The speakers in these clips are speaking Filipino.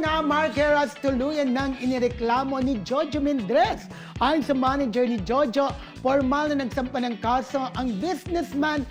nga, Mark Heras tuluyan ng inireklamo ni Jojo Mendrez. Ayon sa manager ni Jojo, formal na nagsampa ng kaso ang businessman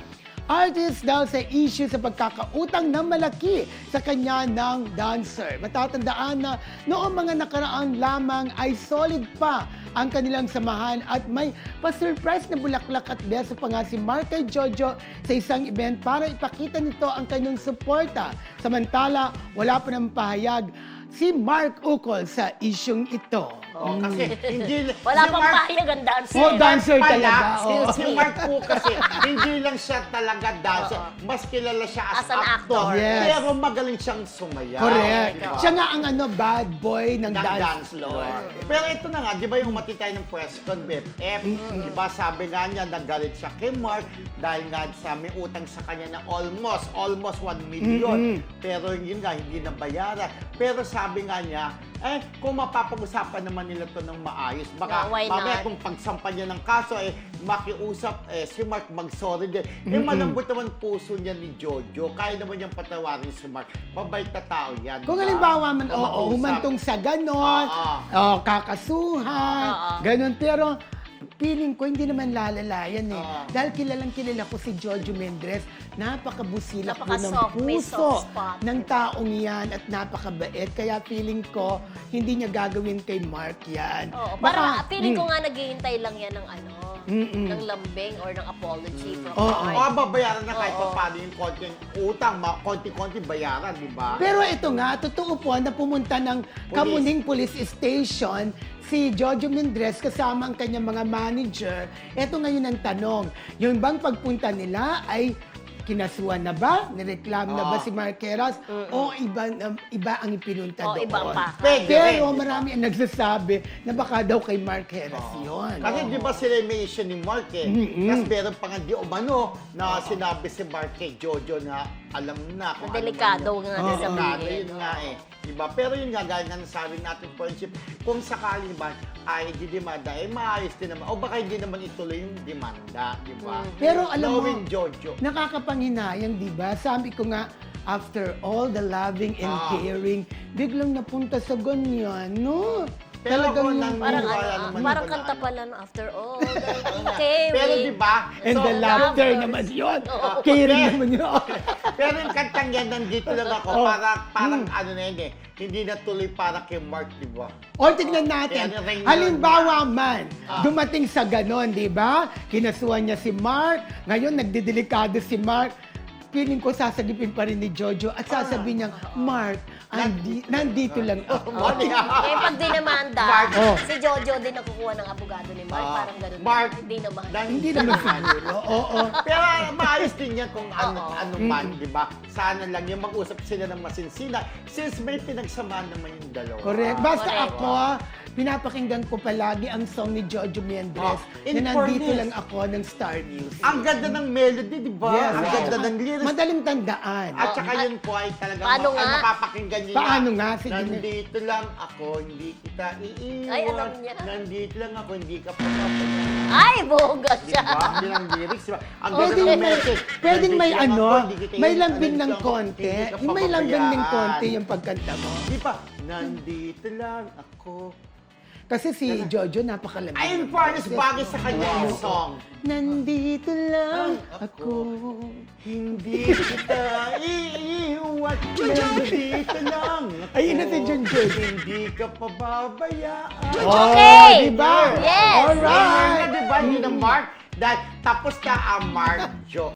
artist daw sa issue sa pagkakautang na malaki sa kanya ng dancer. Matatandaan na noong mga nakaraang lamang ay solid pa ang kanilang samahan at may pa-surprise na bulaklak at beso pa nga si Mark kay Jojo sa isang event para ipakita nito ang kanyang suporta. Samantala, wala pa ng pahayag si Mark ukol sa isyung ito. Oh, kasi hindi Wala si pang Mark- pahayag ang dancer. Oh, dancer pala, talaga. si Mark po kasi, hindi lang siya talaga dancer. Mas kilala siya as As an actor. Yes. Pero magaling siyang sumayaw. Correct. Diba? Siya nga ang bad boy ng dance floor. Pero ito na nga, di ba yung umati tayo ng press con, BFF, di ba sabi nga niya, nagalit siya kay Mark dahil nga sa may utang sa kanya na almost 1 million. Pero yun nga, hindi nabayaran. Pero sabi nga niya, kung mapapag-usapan naman nila to ng maayos, baka No, why mamaya not? kung pagsampa niya ng kaso, makiusap si Mark mag-sorry din. Malambot naman puso niya ni Jojo. Kaya naman niyang patawarin si Mark. Mabait na tao yan. Kung diba? halimbawa man, Kung makiusap. humantong sa ganon, kakasuhan, ganon. Pero feeling ko hindi naman lalalayan Dahil kilalang kilala ko si Jojo Mendrez, napakabusilak po ng Napaka-soft, may puso soft spot. ng taong yan at napakabait. Kaya feeling ko, hindi niya gagawin kay Mark yan. Oo, Baka- parang feeling ko nga naghihintay lang yan ng ng lambing or ng apology from Mark. Babayaran na kahit Oo. pa paano yung konting utang, konti-konti bayaran, di ba? Pero ito nga, totoo po na pumunta ng Kamuning Police Station si Jojo Mendrez kasama ang kanyang mga manager. Ito ngayon ang tanong, yung bang pagpunta nila ay kinasuhan na ba? Nireklamo na ba si Mark Heras? O iba ang ipinunta O, doon? ibang pa. Pwede Pero rin. marami ang nagsasabi na baka daw kay Mark Heras yun. Kasi di ba sila may issue ni Mark Kasi meron pa nga di umano na sinabi si Mark kay Jojo na alam na kung Delikado ano nga man din yun. Delikado sabihin. yun nga Diba? Pero yun nga, gaya nga nasabi natin friendship, kung sakali ba ay didemanda, maayos din naman. O baka hindi naman ituloy yung demanda, di ba? Pero alam mo, Knowing Jojo. nakakapanghinayang, di ba? Sabi ko nga, after all the loving and caring, biglang napunta sa ganyan, no? Pero ako Talagang nang- Parang Wala naman parang yun, kanta ano. pala no, after all. Okay, Pero di ba? And the laughter naman yun. Caring naman yun. Pero yung kantang yan, nandito lang ako, parang ano na yun hindi natuloy para kay Mark, di ba? O, tignan natin. Kaya ring- Halimbawa man, dumating sa ganon, di ba? Kinasuhan niya si Mark. Ngayon, nagdidelikado si Mark. Feeling ko sasagipin pa rin ni Jojo at sasabihin niya, Mark, nandito lang ako. Ngayon pag dinamanda, Mark. si Jojo din nakukuha ng abogado ni Mark. Parang ganun. Mark. Hindi naman. Hindi naman siguro. Oo. Pero maayos din yan kung ano man, di ba? Sana lang yung mag-usap sila ng masinsina since may pinagsamahan naman yung dalawa. Correct. Basta Correct. ako, pinapakinggan ko palagi ang song ni Jojo Mendrez In na nandito fairness, lang ako ng Star Music. Ang ganda ng melody, di ba? Yes. Ang ganda ng lyrics. Madaling tandaan. At saka yun po ay talagang Paano nga? mapapakinggan niya. Paano nga? Sige. Nandito lang ako, hindi kita iiwan. Ay, alam niya. Nandito lang ako, hindi ka papapayagan. Ay, bongga Di siya. ba? Yun ang lyrics, di ba? Ang ganda Pwedeng ng may, message. pwedeng may Nandito lang ano, ako, hindi kita may iiwan. lambing ng Nandito ako, konti. hindi ka Yung may lambing ng papabayaan. konti yung pagkanta mo. Di ba? Nandito lang ako. Kasi si Jojo napakalambing. Ay, in fairness, bagay sa kanya yung song. Nandito lang ako. Hindi kita iiwan. Nandito lang ako. Ayun na si Junjun. Hindi ka pababayaan. Okay. Diba? Yes. Alright. Diba? Yun ang Mark. Dahil tapos na ang Mark joke.